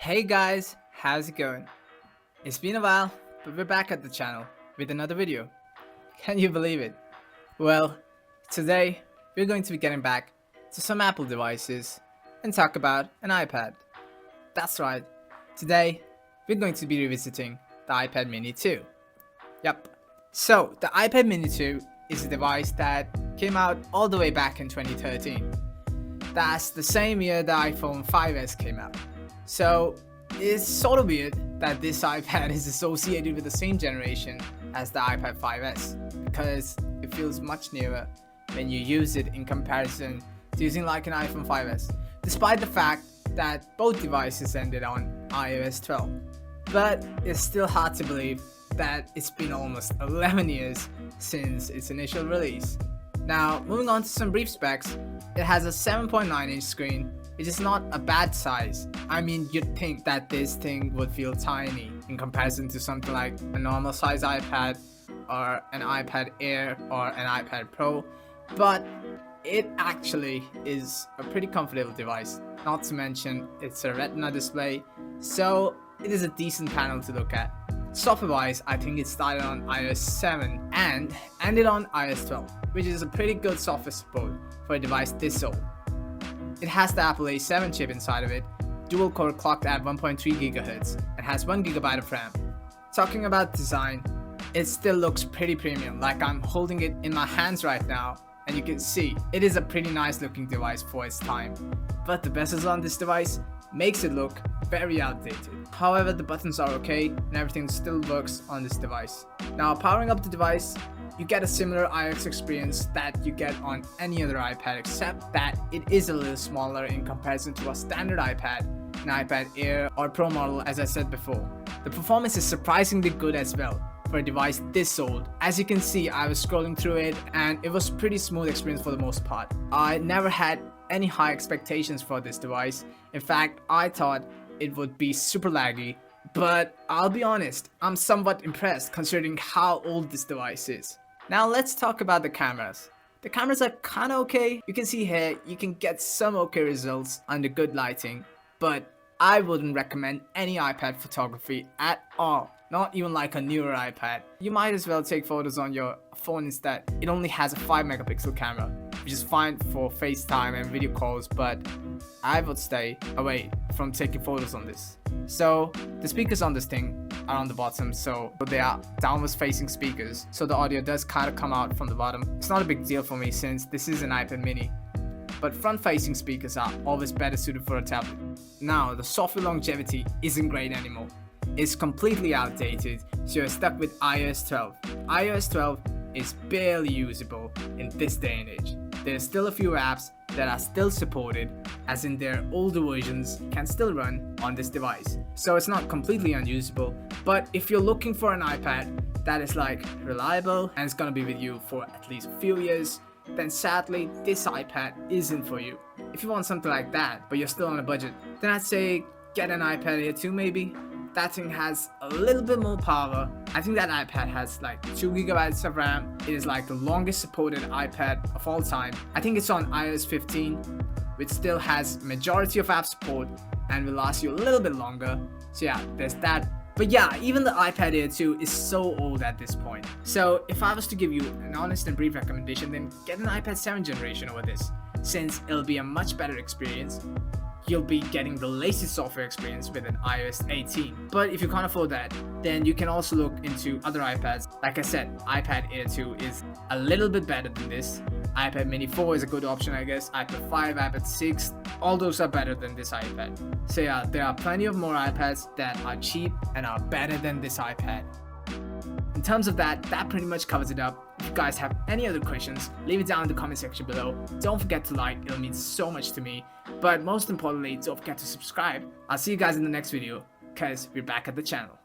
Hey guys, how's it going? It's been a while, but we're back at the channel with another video. Can you believe it? Well, today we're going to be getting back to some Apple devices and talk about an iPad. That's right, today we're going to be revisiting the iPad mini 2. Yep. So, the iPad mini 2 is a device that came out all the way back in 2013. That's the same year the iPhone 5S came out. So it's sort of weird that this iPad is associated with the same generation as the iPad 5S because it feels much newer when you use it in comparison to using like an iPhone 5S, despite the fact that both devices ended on iOS 12. But it's still hard to believe that it's been almost 11 years since its initial release. Now, moving on to some brief specs, it has a 7.9-inch screen, which is not a bad size. I mean, you'd think that this thing would feel tiny in comparison to something like a normal size iPad or an iPad Air or an iPad Pro, but it actually is a pretty comfortable device. Not to mention, it's a Retina display, so it is a decent panel to look at. Software-wise, I think it started on iOS 7 and ended on iOS 12, which is a pretty good software support for a device this old. It has the Apple A7 chip inside of it, dual core clocked at 1.3 GHz, and has 1 GB of RAM. Talking about design, it still looks pretty premium, like I'm holding it in my hands right now, and you can see it is a pretty nice looking device for its time. But the bezels on this device makes it look very outdated. However, the buttons are okay and everything still works on this device. Now, powering up the device, you get a similar iOS experience that you get on any other iPad, except that it is a little smaller in comparison to a standard iPad, an iPad Air or Pro model, as I said before. The performance is surprisingly good as well for a device this old. As you can see, I was scrolling through it and it was pretty smooth experience for the most part. I never had any high expectations for this device. In fact, I thought it would be super laggy, but I'll be honest, I'm somewhat impressed considering how old this device is. Now let's talk about the cameras. The cameras are kinda okay. You can see here, you can get some okay results under good lighting, but I wouldn't recommend any iPad photography at all. Not even like a newer iPad. You might as well take photos on your phone instead. It only has a 5 megapixel camera, which is fine for FaceTime and video calls, but I would stay away from taking photos on this. So the speakers on this thing are on the bottom, so they are downwards facing speakers, so the audio does kind of come out from the bottom. It's not a big deal for me since this is an iPad mini, but front facing speakers are always better suited for a tablet. Now, the software longevity isn't great anymore. It's completely outdated, so you're stuck with iOS 12. iOS 12 is barely usable in this day and age. There's still a few apps that are still supported, as in their older versions can still run on this device. So it's not completely unusable, but if you're looking for an iPad that is like reliable and it's gonna be with you for at least a few years, then sadly this iPad isn't for you. If you want something like that, but you're still on a budget, then I'd say get an iPad Air 2 maybe. That thing has a little bit more power. I think that iPad has like 2 GB of RAM. It is like the longest supported iPad of all time. I think it's on iOS 15, which still has majority of app support and will last you a little bit longer. So yeah, there's that. But yeah, even the iPad Air 2 is so old at this point. So if I was to give you an honest and brief recommendation, then get an iPad 7th generation over this, since it'll be a much better experience. You'll be getting the latest software experience with an iOS 18. But if you can't afford that, then you can also look into other iPads. Like I said, iPad Air 2 is a little bit better than this. iPad mini 4 is a good option, I guess. iPad 5, iPad 6, all those are better than this iPad. So yeah, there are plenty of more iPads that are cheap and are better than this iPad. In terms of that pretty much covers it up. If you guys have any other questions, leave it down in the comment section below. Don't forget to like, it'll mean so much to me. But most importantly, don't forget to subscribe. I'll see you guys in the next video, cause we're back at the channel.